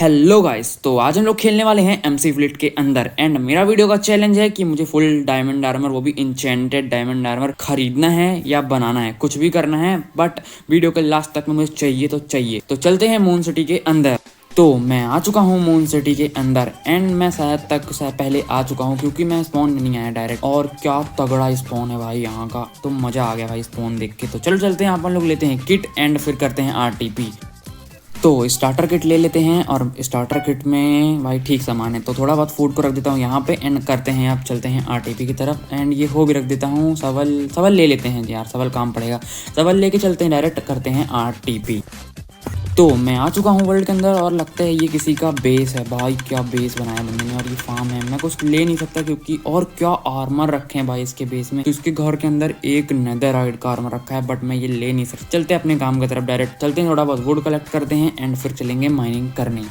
Hello guys, तो आज हम लोग खेलने वाले हैं एमसी फ्लीट के अंदर। एंड मेरा वीडियो का चैलेंज है कि मुझे फुल डायमंड आर्मर, वो भी इंचेंटेड डायमंड आर्मर खरीदना है या बनाना है, कुछ भी करना है। बट वीडियो के लास्ट तक में मुझे चाहिए तो चाहिए। तो चलते हैं मून सिटी के अंदर। तो मैं आ चुका हूँ मून सिटी के अंदर एंड मैं शायद पहले आ चुका हूँ क्योंकि मैं स्पॉन नहीं आया डायरेक्ट। और क्या तगड़ा स्पॉन है भाई यहाँ का, तो मजा आ गया भाई स्पॉन देख के। तो चलो चलते हैं, अपन लोग लेते हैं किट एंड फिर करते हैं आरटीपी। तो स्टार्टर किट ले लेते हैं और स्टार्टर किट में भाई ठीक सामान है, तो थोड़ा बहुत फूड को रख देता हूँ यहाँ पे एंड करते हैं। अब चलते हैं आरटीपी की तरफ एंड ये हो भी रख देता हूँ। सवल ले लेते हैं यार, सवल काम पड़ेगा। सवल लेके चलते हैं, डायरेक्ट करते हैं आरटीपी। तो मैं आ चुका हूँ वर्ल्ड के अंदर और लगता है ये किसी का बेस है। भाई क्या बेस बनाया बंदे ने, और ये फार्म है। मैं कुछ ले नहीं सकता क्योंकि, और क्या आर्मर रखे हैं भाई इसके बेस में। तो इसके घर के अंदर एक नेदरराइट का आर्मर रखा है, बट मैं ये ले नहीं सकता। चलते हैं अपने काम की तरफ, डायरेक्ट चलते हैं, थोड़ा बहुत वुड कलेक्ट करते हैं एंड फिर चलेंगे माइनिंग करने।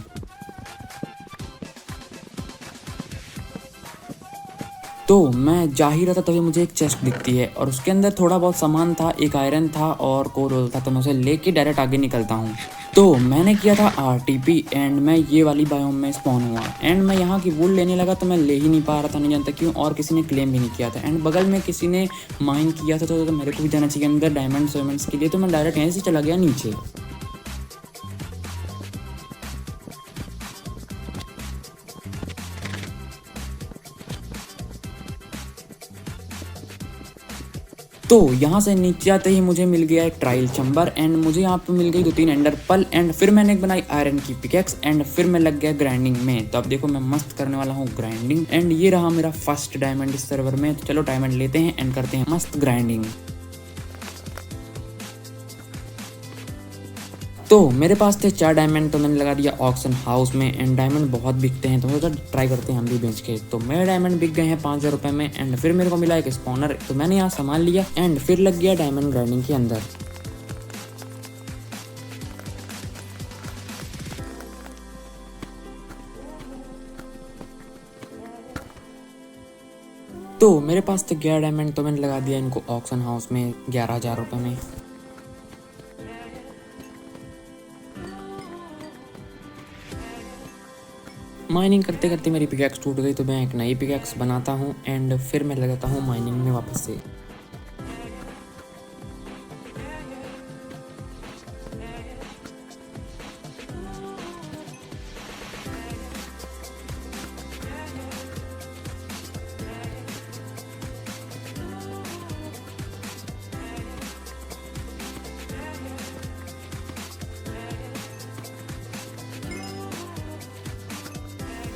तो मैं जा ही रहा था तभी मुझे एक चेस्ट दिखती है और उसके अंदर थोड़ा बहुत सामान था, एक आयरन था और कोरल था। तो मैं उसे लेके डायरेक्ट आगे निकलता हूँ। तो मैंने किया था आरटीपी एंड मैं ये वाली बायोम में स्पॉन हुआ एंड मैं यहाँ की वुड लेने लगा, तो मैं ले ही नहीं पा रहा था, नहीं जानता क्यों। और किसी ने क्लेम भी नहीं किया था एंड बगल में किसी ने माइन किया था, तो मेरे को भी जाना चाहिए अंदर डायमंड्स वायमंड्स के लिए। तो मैं डायरेक्ट यहीं से चला गया नीचे। तो यहाँ से नीचे आते ही मुझे मिल गया एक ट्रायल चैम्बर एंड मुझे यहाँ पे मिल गई 2-3 एंडर पर्ल एंड फिर मैंने एक बनाई आयरन की पिकेक्स एंड फिर मैं लग गया ग्राइंडिंग में। तो अब देखो मैं मस्त करने वाला हूँ ग्राइंडिंग एंड ये रहा मेरा फर्स्ट डायमंड इस सर्वर में। तो चलो डायमंड लेते हैं एंड करते हैं मस्त ग्राइंडिंग। तो मेरे पास थे 4 डायमंड, तो मैंने लगा दिया ऑक्शन हाउस में एंड डायमंड बहुत बिकते हैं, तो सोचा ट्राई करते हैं हम भी बेच के। तो मेरे डायमंड बिक गए हैं 5000 रुपये में एंड फिर मेरे को मिला एक स्पॉनर, तो मैंने यहाँ सामान लिया एंड फिर लग गया डायमंड ग्राइंडिंग के अंदर। तो मेरे पास थे 11 डायमंड, तो मैंने लगा दिया इनको ऑक्शन हाउस में 11,000 रुपये में। माइनिंग करते करते मेरी पिकैक्स टूट गई, तो मैं एक नई पिकैक्स बनाता हूँ एंड फिर मैं लगाता हूँ माइनिंग में वापस से।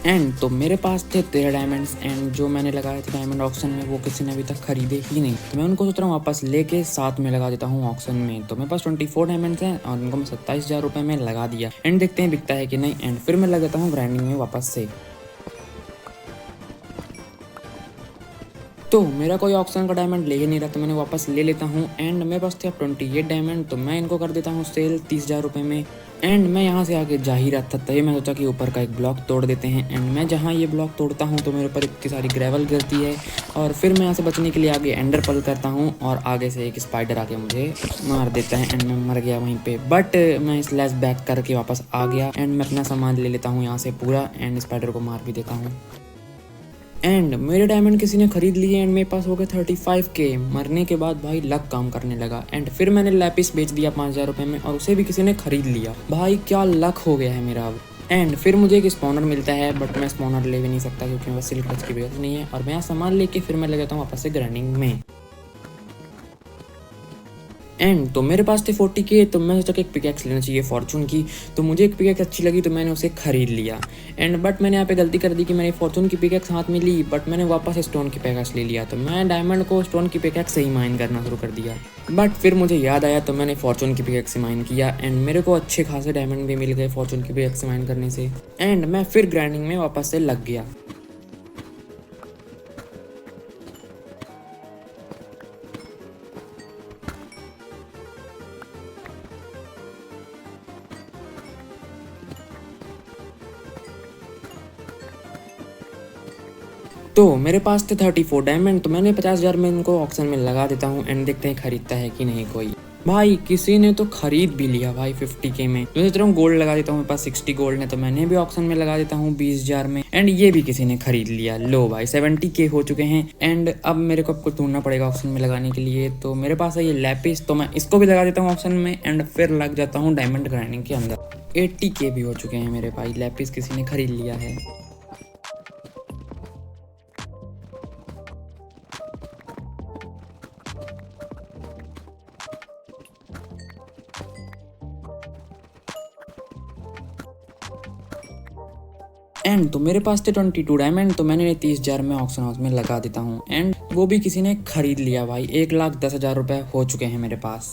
एंड तो मेरे पास थे 13 डायमंड्स एंड जो मैंने लगाए थे डायमंड ऑक्शन में वो किसी ने अभी तक खरीदे ही नहीं, तो मैं उनको सोच रहा हूँ वापस लेके साथ में लगा देता हूँ ऑक्शन में। तो मेरे पास 24 डायमंड्स हैं और उनको मैं 27,000 रुपये में लगा दिया एंड देखते हैं बिकता है कि नहीं एंड फिर मैं लगाता हूँ ग्राइंडिंग में वापस से। तो मेरा कोई ऑक्शन का डायमंड ले ही नहीं रहा, तो मैंने वापस ले लेता हूँ एंड मेरे पास थे 28 डायमंड, तो मैं इनको कर देता हूँ सेल 30,000 रुपये में। एंड मैं यहाँ से आगे जा ही रहा था तभी मैं सोचा कि ऊपर का एक ब्लॉक तोड़ देते हैं एंड मैं जहाँ ये ब्लॉक तोड़ता हूँ तो मेरे ऊपर इतनी सारी ग्रेवल गिरती है और फिर मैं यहाँ से बचने के लिए आगे एंडर पल करता हूँ और आगे से एक स्पाइडर आके मुझे मार देता है एंड मैं मर गया वहीं पे। बट मैं स्लैश बैक करके वापस आ गया एंड मैं अपना सामान ले लेता हूँ यहाँ से पूरा एंड स्पाइडर को मार भी देता हूँ। एंड मेरे डायमंड किसी ने खरीद लिए एंड मेरे पास हो गए 35K। मरने के बाद भाई लक काम करने लगा एंड फिर मैंने लैपिस बेच दिया 5,000 रुपये में और उसे भी किसी ने खरीद लिया। भाई क्या लक हो गया है मेरा अब। एंड फिर मुझे एक स्पॉनर मिलता है, बट मैं स्पॉनर ले भी नहीं सकता क्योंकि मेरे पास सिल्क टच की जरूरत नहीं है। और मैं यहाँ सामान लेके फिर मैं लग जाता हूँ वापस से ग्राइंडिंग में। एंड तो मेरे पास थे 40K, तो मैं सोचा कि एक पिकैक्स लेना चाहिए फॉर्चून की। तो मुझे एक पिकैक्स अच्छी लगी तो मैंने उसे खरीद लिया एंड बट मैंने यहाँ पे गलती कर दी कि मैंने फॉर्चून की पिकैक्स हाथ में ली बट मैंने वापस स्टोन की पिकैक्स ले लिया। तो मैं डायमंड को स्टोन की पिकैक्स से ही माइन करना शुरू कर दिया, बट फिर मुझे याद आया तो मैंने फॉर्चून की पिकैक्स से माइन किया एंड मेरे को अच्छे खासे डायमंड भी मिल गए फॉर्चून की पिकैक्स से माइन करने से। एंड मैं फिर ग्राइंडिंग में वापस से लग गया। तो मेरे पास थे 34 डायमंड, तो मैंने 50,000 में इनको ऑक्शन में लगा देता हूँ एंड देखते हैं खरीदता है कि नहीं कोई। भाई किसी ने तो खरीद भी लिया भाई 50K में। तो सोच रहा हूँ गोल्ड लगा देता हूँ, मेरे पास 60 गोल्ड है तो मैंने भी ऑक्शन में लगा देता हूँ 20,000 में। एंड ये भी किसी ने खरीद लिया। लो भाई 70K हो चुके हैं। एंड अब मेरे को कुछ ढूंढना पड़ेगा ऑक्शन में लगाने के लिए। तो मेरे पास है ये लैपिस, तो मैं इसको भी लगा देता हूँ ऑक्शन में एंड फिर लग जाता हूँ डायमंड ग्राइंडिंग के अंदर। 80K भी हो चुके हैं मेरे भाई। लैपिस किसी ने खरीद लिया है। एंड तो मेरे पास थे 22 डायमंड, तो मैंने 30,000 में ऑक्शन हाउस में लगा देता हूँ। एंड वो भी किसी ने खरीद लिया भाई। 1,10,000 रुपए हो चुके हैं मेरे पास।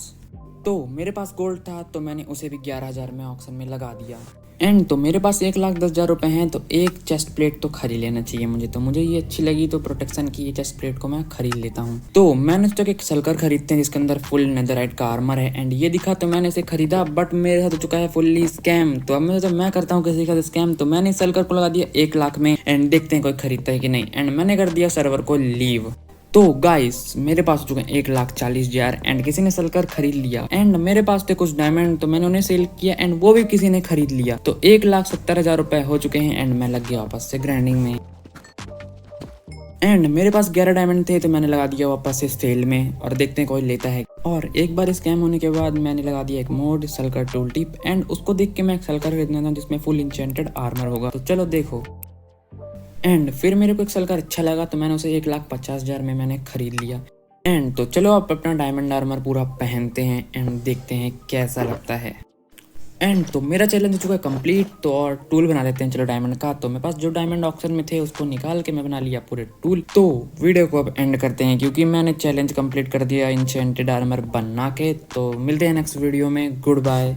तो मेरे पास गोल्ड था तो मैंने उसे भी 11,000 में ऑक्शन में लगा दिया। एंड तो मेरे पास 1,10,000 रुपए हैं, तो एक चेस्ट प्लेट तो खरीद लेना चाहिए मुझे। तो मुझे ये अच्छी लगी तो प्रोटेक्शन की ये चेस्ट प्लेट को मैं खरीद लेता हूँ। तो मैंने सोचा एक सलकर खरीदते हैं जिसके अंदर फुल नेदरराइट का आर्मर है। एंड ये दिखा तो मैंने इसे खरीदा, बट मेरे साथ हो चुका है फुल्ली स्कैम। तो अब मैं करता हूँ किसी का स्कैम। तो मैंने सलकर को लगा दिया 1 लाख में। एंड देखते हैं कोई खरीदता है कि नहीं। एंड मैंने कर दिया सर्वर को लीव। तो गाइस मेरे पास हो चुके हैं 1,40,000 एंड किसी ने सलकर खरीद लिया। एंड मेरे पास थे कुछ डायमंड तो मैंने उन्हें सेल किया एंड वो भी किसी ने खरीद लिया। तो 1,70,000 रुपए हो चुके हैं। एंड मैं लग गया वापस से ग्राइंडिंग में। एंड मेरे पास 11 डायमंड थे तो मैंने लगा दिया वापस से सेल में और देखते हैं कोई लेता है। और एक बार स्कैम होने के बाद मैंने लगा दिया एक मोड सलकर टूल टिप। एंड उसको देख के मैं एक सलकर खरीदना था जिसमें फुल इंचेंटेड आर्मर होगा। तो चलो देखो। एंड फिर मेरे को एक सलकर अच्छा लगा तो मैंने उसे 1,50,000 में मैंने खरीद लिया। एंड तो चलो आप अपना डायमंड आर्मर पूरा पहनते हैं एंड देखते हैं कैसा लगता है। एंड तो मेरा चैलेंज हो चुका है कंप्लीट। तो और टूल बना लेते हैं चलो डायमंड का। तो मेरे पास जो डायमंड ऑक्शन में थे उसको निकाल के मैं बना लिया पूरे टूल। तो वीडियो को अब एंड करते हैं क्योंकि मैंने चैलेंज कंप्लीट कर दिया इंचेंटेड आर्मर बना के। तो मिलते हैं नेक्स्ट वीडियो में। Good bye.